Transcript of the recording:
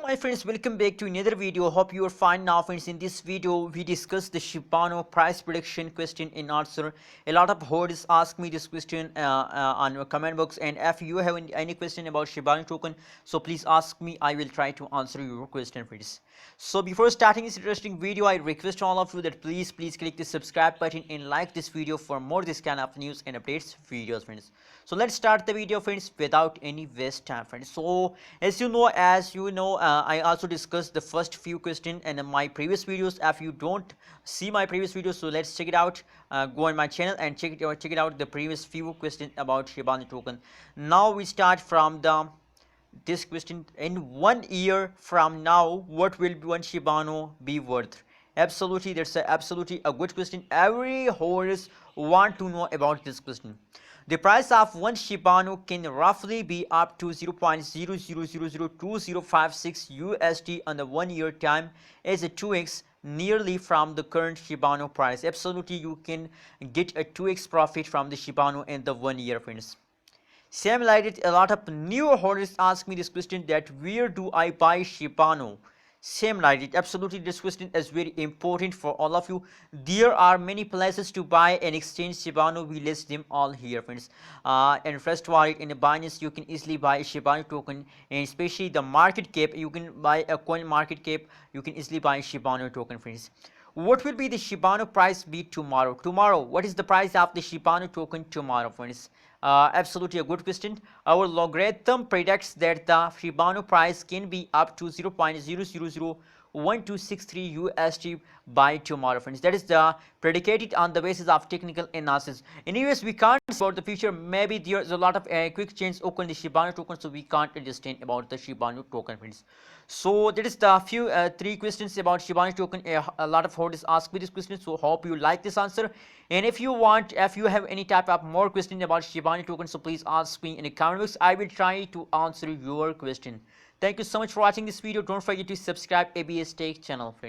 Hi friends, welcome back to another video. Hope you are fine now friends. In this video we discuss the Shibano price prediction question and answer. A lot of holders ask me this question on your comment box, and if you have any question about Shibano token, so please ask me. I will try to answer your question friends. So before starting this interesting video, I request all of you that please click the subscribe button and like this video for more this kind of news and updates videos friends. So let's start the video friends without any waste time friends. So as you know, I also discussed the first few questions in my previous videos. If you don't see my previous videos, so let's check it out. Go on my channel and check it out the previous few questions about Shibano token. Now we start from this question: in 1 year from now, what will one Shibano be worth? Absolutely, that's absolutely a good question. Every horse want to know about this question. The price of one Shibano can roughly be up to 0.00002056 USD on the 1 year time, as a 2x nearly from the current Shibano price. Absolutely, you can get a 2x profit from the Shibano in the 1 year friends. Same like it, a lot of new holders ask me this question, that where do I buy Shibano? Same like it, absolutely this question is very important for all of you. There are many places to buy and exchange Shibano. We list them all here friends. In First Wallet, in Binance, you can easily buy a Shibano token, and especially the market cap, you can buy a coin market cap, you can easily buy a Shibano token friends. What will be the Shibano price be tomorrow? What is the price of the Shibano token tomorrow friends? Absolutely a good question. Our logarithm predicts that the Shibano price can be up to 0.0001263 USD by tomorrow friends. That is the predicated on the basis of technical analysis. Anyways, we can't say about the future. Maybe there's a lot of quick change occur in the Shibano token, so we can't understand about the Shibano token friends. So that is the few 3 questions about Shibano token. A lot of holders ask me this question, so hope you like this answer. And if you have any type of more question about Shibano token, so please ask me in the comment box. I will try to answer your question. Thank you so much for watching this video. Don't forget to subscribe ABS Tech channel friends.